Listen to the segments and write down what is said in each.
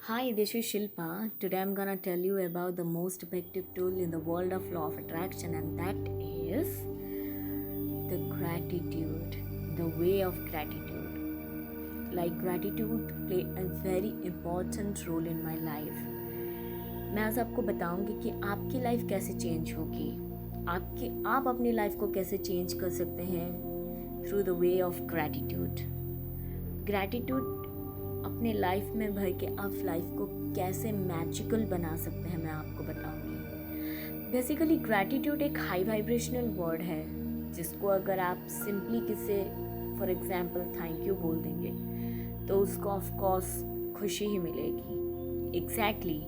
Hi, this is Shilpa. Today I'm gonna tell you about the most effective tool in the world of law of attraction, and that is the gratitude, the way of gratitude. Like gratitude play a very important role in my life. मैं आज आपको बताऊंगी कि आपकी life कैसे change होगी, आप अपनी लाइफ को कैसे चेंज कर सकते हैं through the way of gratitude. Gratitude अपने लाइफ में भर के आप लाइफ को कैसे मैजिकल बना सकते हैं मैं आपको बताऊंगी। बेसिकली ग्रैटिट्यूड एक हाई वाइब्रेशनल वर्ड है जिसको अगर आप सिंपली किसे फॉर एग्जांपल थैंक यू बोल देंगे तो उसको ऑफ कोर्स खुशी ही मिलेगी। एग्जैक्टली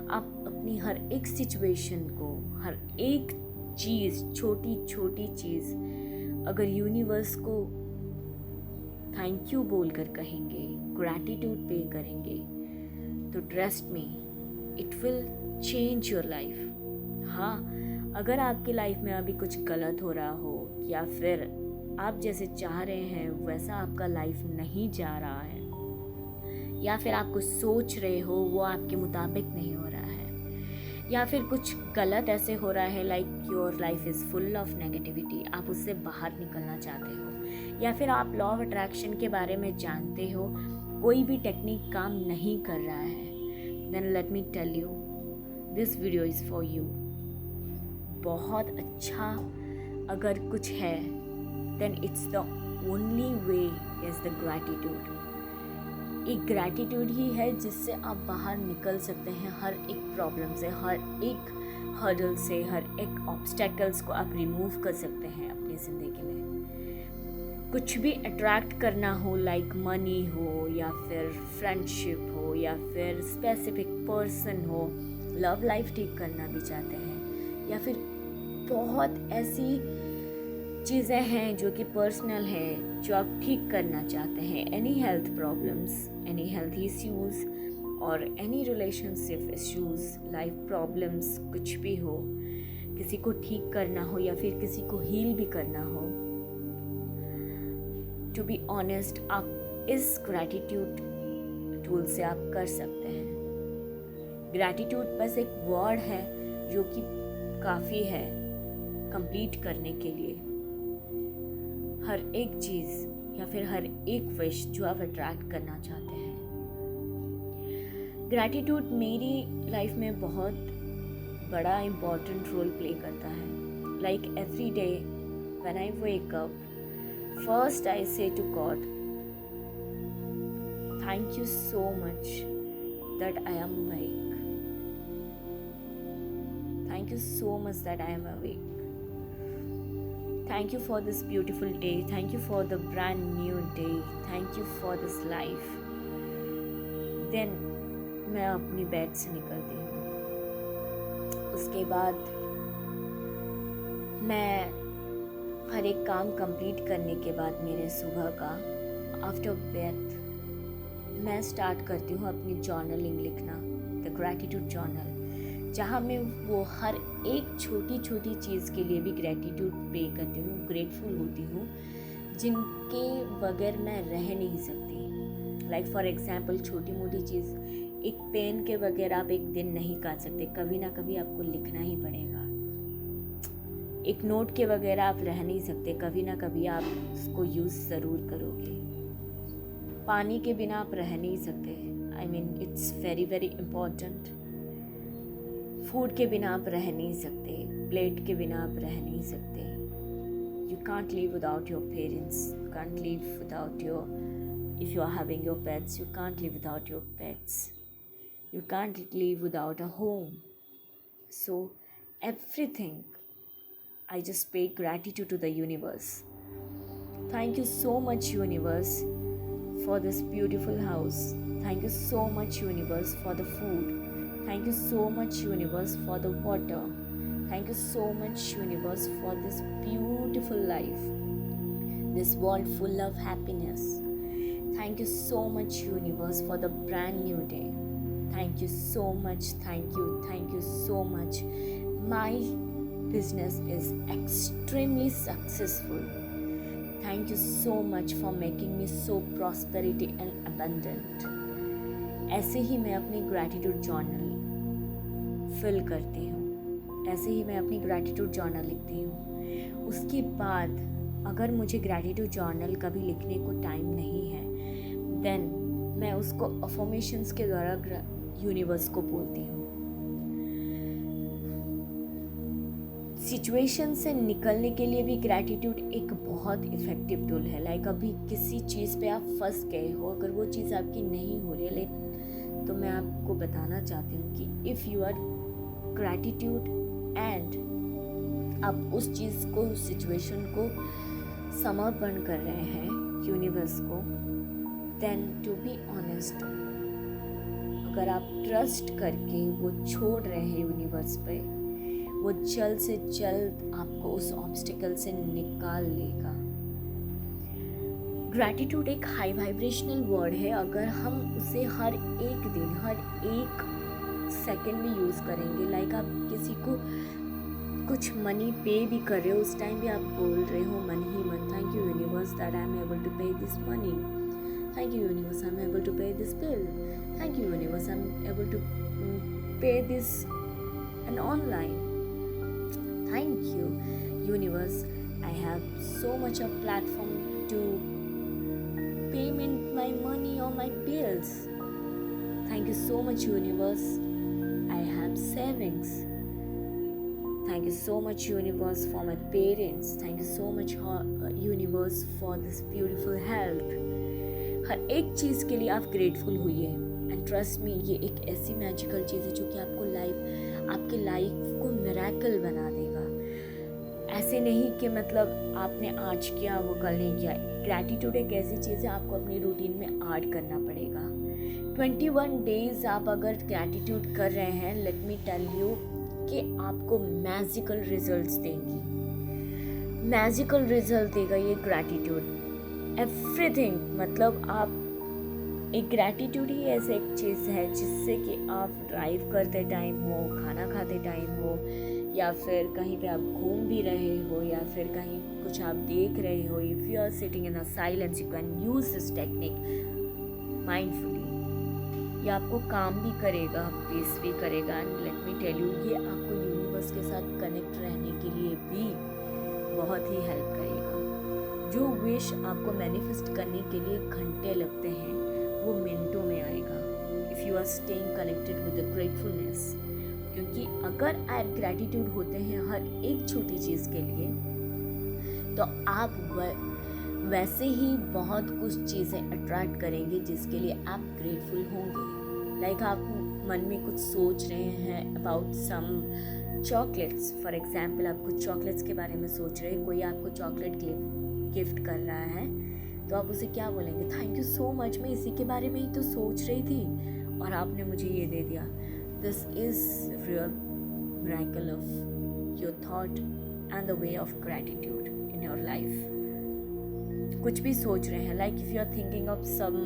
आप अपनी हर एक सिचुएशन को, हर एक चीज़, छोटी छोटी चीज़ अगर यूनिवर्स को थैंक यू बोल कर कहेंगे, ग्रैटिट्यूड पे करेंगे, तो trust me it will change your life. हाँ, अगर आपकी लाइफ में अभी कुछ गलत हो रहा हो या फिर आप जैसे चाह रहे हैं वैसा आपका लाइफ नहीं जा रहा है, या फिर आप कुछ सोच रहे हो वो आपके मुताबिक नहीं हो रहा है, या फिर कुछ गलत ऐसे हो रहा है like your life is full of negativity, आप उससे बाहर निकलना चाहते हो, या फिर आप लॉ ऑफ अट्रैक्शन के बारे में जानते हो, कोई भी टेक्निक काम नहीं कर रहा है, then let me tell you this video is for you. बहुत अच्छा अगर कुछ है then it's the only way is the gratitude. एक ग्रैटिट्यूड ही है जिससे आप बाहर निकल सकते हैं हर एक प्रॉब्लम से, हर एक हर्डल से, हर एक ऑब्स्टेकल्स को आप रिमूव कर सकते हैं अपनी ज़िंदगी में। कुछ भी अट्रैक्ट करना हो लाइक मनी हो या फिर फ्रेंडशिप हो या फिर स्पेसिफिक पर्सन हो, लव लाइफ ठीक करना भी चाहते हैं, या फिर बहुत ऐसी चीज़ें हैं जो कि पर्सनल है जो आप ठीक करना चाहते हैं, any health problems, any health issues और any relationship issues, life problems, कुछ भी हो, किसी को ठीक करना हो या फिर किसी को हील भी करना हो, टू बी ऑनेस्ट आप इस ग्रैटिट्यूड टूल से आप कर सकते हैं। ग्रैटिट्यूड बस एक वर्ड है जो कि काफ़ी है कंप्लीट करने के लिए हर एक चीज़ या फिर हर एक विश जो आप अट्रैक्ट करना चाहते हैं। ग्रैटिट्यूड मेरी लाइफ में बहुत बड़ा इम्पॉर्टेंट रोल प्ले करता है। Like every day when I wake up, first I say to God, thank you so much that I am awake. Thank you so much that I am awake. Thank you for this beautiful day. Thank you for the brand new day. Thank you for this life. Then मैं अपनी bed से निकलती हूँ। उसके बाद मैं हर एक काम कंप्लीट करने के बाद मेरे सुबह का आफ्टर बेड मैं स्टार्ट करती हूँ अपनी जर्नलिंग लिखना, द ग्रैटिट्यूड जर्नल, जहाँ मैं वो हर एक छोटी छोटी चीज़ के लिए भी ग्रैटिट्यूड पे करती हूँ, ग्रेटफुल होती हूँ, जिनके बगैर मैं रह नहीं सकती। लाइक फॉर एग्जांपल छोटी मोटी चीज़, एक पेन के बगैर आप एक दिन नहीं काट सकते, कभी ना कभी आपको लिखना ही पड़ेगा। एक नोट के बगैर आप रह नहीं सकते, कभी ना कभी आप उसको यूज़ ज़रूर करोगे। पानी के बिना आप रह नहीं सकते, I mean it's very very important. Food के बिना आप रह नहीं सकते, प्लेट के बिना आप रह नहीं सकते। You can't live without your parents, you can't live without your, if you are having your pets, you can't live without your pets, you can't live without a home. So everything I just pay gratitude to the universe. Thank you so much, universe, for this beautiful house. Thank you so much, universe, for the food. Thank you so much, universe, for the water. Thank you so much, universe, for this beautiful life, this world full of happiness. Thank you so much, universe, for the brand new day. Thank you so much. Thank you so much. My business is extremely successful. Thank you so much for making me so prosperity and abundant. ऐसे ही मैं अपनी gratitude journal fill करती हूँ, ऐसे ही मैं अपनी gratitude journal लिखती हूँ। उसके बाद अगर मुझे ग्रैटिट्यूड जर्नल कभी लिखने को टाइम नहीं है, देन मैं उसको अफर्मेशंस के द्वारा यूनिवर्स को बोलती हूँ। सिचुएशन से निकलने के लिए भी ग्रैटिट्यूड एक बहुत इफ़ेक्टिव टूल है। लाइक अभी किसी चीज़ पे आप फंस गए हो, अगर वो चीज़ आपकी नहीं हो रही है, तो मैं आपको बताना चाहती हूँ कि if you are gratitude and आप उस चीज़ को, उस सिचुएशन को समर्पण कर रहे हैं यूनिवर्स को, देन टू बी ऑनेस्ट, अगर आप ट्रस्ट करके वो छोड़ रहे हैं यूनिवर्स पे, वो जल्द से जल्द आपको उस ऑब्स्टिकल से निकाल लेगा। ग्रैटिट्यूड एक हाई वाइब्रेशनल वर्ड है। अगर हम उसे हर एक दिन, हर एक सेकंड में यूज़ करेंगे, लाइक आप किसी को कुछ मनी पे भी कर रहे हो, उस टाइम भी आप बोल रहे हो मन ही मन, thank you universe that I am able to pay this money, thank you universe I am able to pay this bill, thank you universe I am able to pay this and online, thank you universe, I have so much of platform to payment my money or my bills, thank you so much universe, I have savings, thank you so much universe for my parents, thank you so much universe for this beautiful health। हर एक चीज़ के लिए आप grateful होइए and trust me, ये एक ऐसी magical चीज़ है जो कि आपके लाइफ को मिरेकल बना देगा। ऐसे नहीं कि मतलब आपने आज किया वो कल नहीं किया। ग्रैटिट्यूड एक ऐसी चीज़ है, आपको अपनी रूटीन में ऐड करना पड़ेगा। 21 डेज आप अगर ग्रैटिट्यूड कर रहे हैं, लेट मी टेल यू कि आपको मैजिकल रिजल्ट्स देंगी, मैजिकल रिजल्ट देगा ये ग्रैटिट्यूड। एवरीथिंग, मतलब आप एक ग्रैटिट्यूड ही ऐसे एक चीज़ है जिससे कि आप ड्राइव करते टाइम हो, खाना खाते टाइम हो, या फिर कहीं पे आप घूम भी रहे हो, या फिर कहीं कुछ आप देख रहे हो, if you are sitting in a silence, you can use this technique mindfully. ये आपको काम भी करेगा, पीस भी करेगा, and let me tell you, ये आपको यूनिवर्स के साथ कनेक्ट रहने के लिए भी बहुत ही हेल्प करेगा। जो विश आपको मैनिफेस्ट करने के लिए घंटे लगते हैं, वो मिनटों में आएगा if you are staying connected with the gratefulness. क्योंकि अगर आप ग्रैटिट्यूड होते हैं हर एक छोटी चीज़ के लिए, तो आप वैसे ही बहुत कुछ चीज़ें अट्रैक्ट करेंगे जिसके लिए आप ग्रेटफुल होंगे। लाइक आप मन में कुछ सोच रहे हैं about some chocolates, for example आप कुछ चॉकलेट्स के बारे में सोच रहे हैं, कोई आपको चॉकलेट गिफ्ट कर रहा है, तो आप उसे क्या बोलेंगे? थैंक यू सो मच, मैं इसी के बारे में ही तो सोच रही थी और आपने मुझे ये दे दिया। This is real miracle of your thought and the way of gratitude in your life। कुछ भी सोच रहे हैं, like if you are thinking of some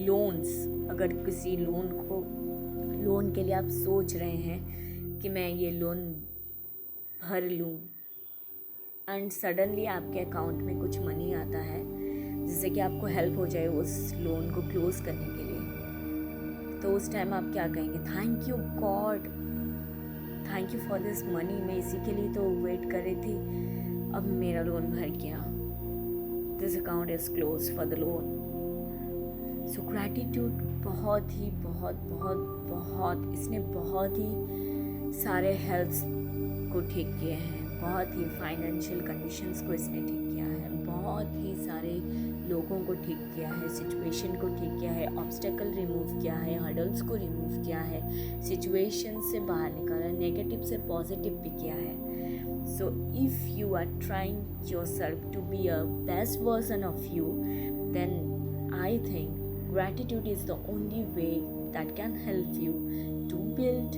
loans, अगर किसी लोन के लिए आप सोच रहे हैं कि मैं ये लोन भर लूँ, एंड सडनली आपके अकाउंट में कुछ मनी आता है जिससे कि आपको हेल्प हो जाए उस लोन को क्लोज करने के लिए, तो उस टाइम आप क्या कहेंगे? Thank you God, thank you for this money, मैं इसी के लिए तो वेट कर रही थी, अब मेरा लोन भर गया, this account is close for the loan. So gratitude बहुत ही इसने बहुत ही सारे हेल्थ को ठीक किए हैं, बहुत ही फाइनेंशियल कंडीशंस को इसने ठीक किया है, बहुत ही सारे लोगों को ठीक किया है, सिचुएशन को ठीक किया है, ऑब्स्टेकल रिमूव किया है, हर्डल्स को रिमूव किया है, सिचुएशन से बाहर निकाला, नेगेटिव से पॉजिटिव भी किया है। So if you are trying yourself to be a best version of you, then I think gratitude is the only way that can help you to build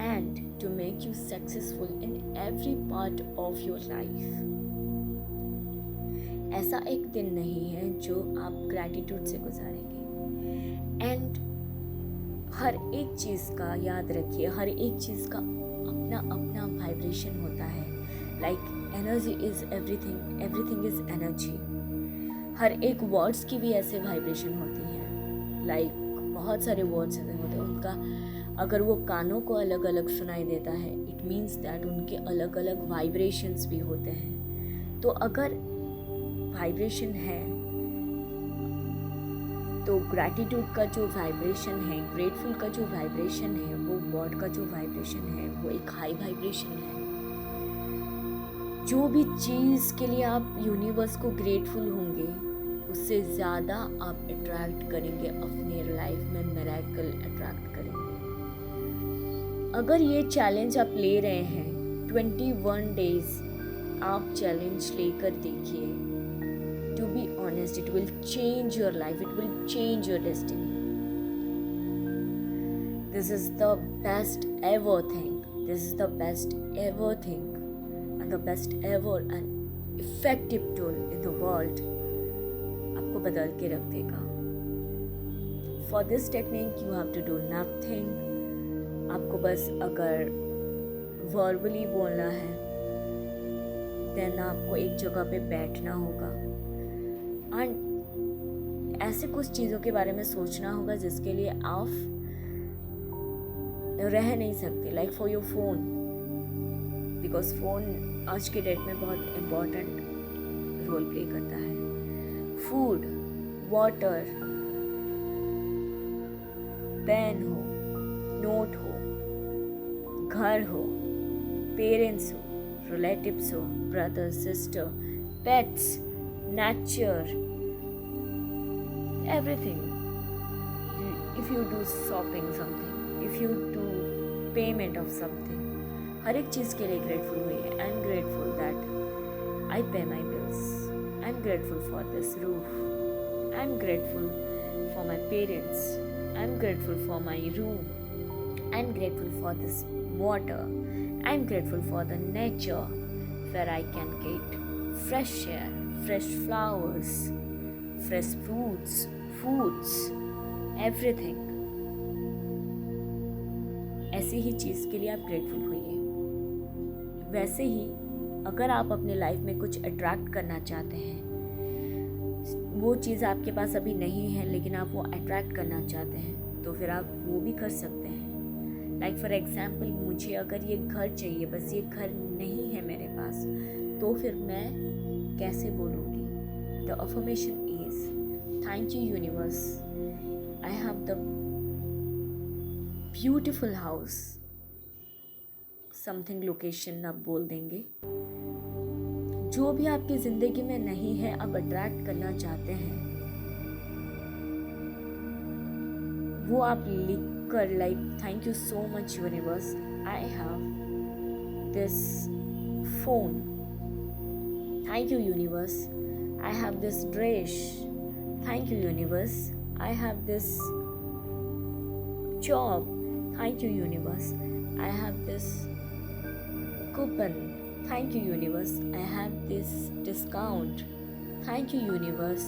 and to make you successful in every part of your life। ऐसा एक दिन नहीं है जो आप gratitude से गुजारेंगे। And हर एक चीज़ का याद रखिए, हर एक चीज़ का अपना अपना वाइब्रेशन होता है। Like energy is everything, everything is energy. हर एक वर्ड्स की भी ऐसे वाइब्रेशन होती हैं। लाइक बहुत सारे वर्ड्स होते हैं उनका, अगर वो कानों को अलग अलग सुनाई देता है, इट मीन्स दैट उनके अलग अलग वाइब्रेशंस भी होते हैं। तो अगर वाइब्रेशन है तो ग्रैटिट्यूड का जो वाइब्रेशन है, ग्रेटफुल का जो वाइब्रेशन है, वो गॉड का जो वाइब्रेशन है, वो एक हाई वाइब्रेशन है। जो भी चीज़ के लिए आप यूनिवर्स को ग्रेटफुल होंगे, उससे ज़्यादा आप अट्रैक्ट करेंगे, अपने लाइफ में मिरेकल अट्रैक्ट करेंगे। अगर ये चैलेंज आप ले रहे हैं 21 डेज, आप चैलेंज लेकर देखिए। To be honest, it will change your life, it will change your destiny. This is the best ever thing, this is the best ever thing and the best ever and effective tool in the world, आपको बदल के रख देगा। For this technique you have to do nothing, आपको बस अगर verbally बोलना है then आपको एक जगह पे बैठना होगा and ऐसे कुछ चीज़ों के बारे में सोचना होगा जिसके लिए आप रह नहीं सकते, like for your phone, because phone आज के डेट में बहुत इम्पॉर्टेंट रोल प्ले करता है। फूड, वाटर, पेन हो, नोट हो, घर हो, पेरेंट्स हो, रिलेटिव्स हो, brother, sister, pets, nature, everything. If you do shopping something, if you do payment of something, हर एक चीज़ के लिए ग्रेटफुल हुई है। I am grateful that I pay my bills, I am grateful for this roof, I am grateful for my parents, I am grateful for my room, I am grateful for this water, I am grateful for the nature where I can get fresh air, fresh flowers, fresh fruits, foods, everything। ऐसी ही चीज़ के लिए आप grateful होइए। वैसे ही अगर आप अपने life में कुछ अट्रैक्ट करना चाहते हैं, वो चीज़ आपके पास अभी नहीं है लेकिन आप वो अट्रैक्ट करना चाहते हैं, तो फिर आप वो भी कर सकते हैं। लाइक फॉर एग्जाम्पल, मुझे अगर ये घर चाहिए, बस ये घर नहीं है मेरे पास, तो फिर मैं कैसे बोलूँगी? The affirmation is thank you universe, I have the beautiful house, something location आप बोल देंगे। जो भी आपकी ज़िंदगी में नहीं है, आप अट्रैक्ट करना चाहते हैं, वो आप लिख कर, like thank you so much universe, I have this phone, thank you universe, I have this dress, thank you universe, I have this job, thank you universe, I have this coupon, thank you universe, I have this discount, thank you universe,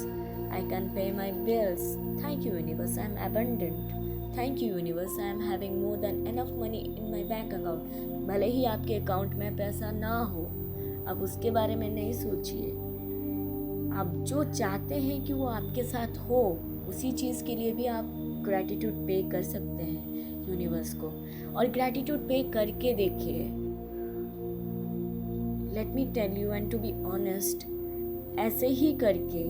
I can pay my bills, thank you universe, I am abundant, thank you universe, I am having more than enough money in my bank account। भले ही आपके account में पैसा ना हो, अब उसके बारे में नहीं सोचिए। आप जो चाहते हैं कि वो आपके साथ हो, उसी चीज़ के लिए भी आप ग्रैटिट्यूड पे कर सकते हैं यूनिवर्स को, और ग्रैटिट्यूड पे करके देखिए। Let me tell you and to be honest, ऐसे ही करके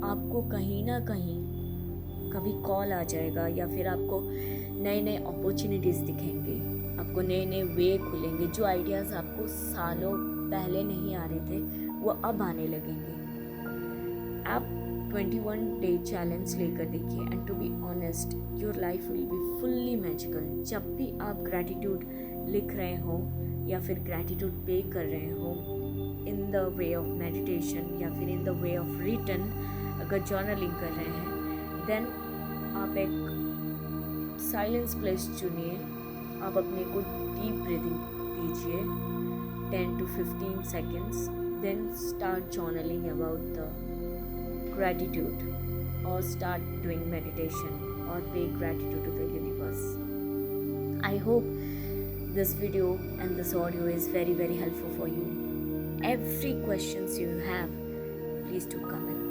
आपको कहीं ना कहीं कभी कॉल आ जाएगा, या फिर आपको नए नए अपॉर्चुनिटीज़ दिखेंगे, आपको नए नए वे खुलेंगे। जो आइडियाज़ आपको सालों पहले नहीं आ रहे थे, वो अब आने लगेंगे। आप 21 डे चैलेंज लेकर देखिए, and to be honest your life will be fully magical. जब भी आप ग्रैटिट्यूड लिख रहे हो या फिर ग्रैटिट्यूड पे कर रहे हो in the way of meditation या फिर in the way of written, अगर जर्नलिंग कर रहे हैं, देन आप एक साइलेंस प्लेस चुनिए, आप अपने को डीप ब्रीदिंग दीजिए 10 to 15 seconds, then start journaling about the gratitude or start doing meditation or pay gratitude to the universe. I hope this video and this audio is very helpful for you. Every questions you have, please do comment.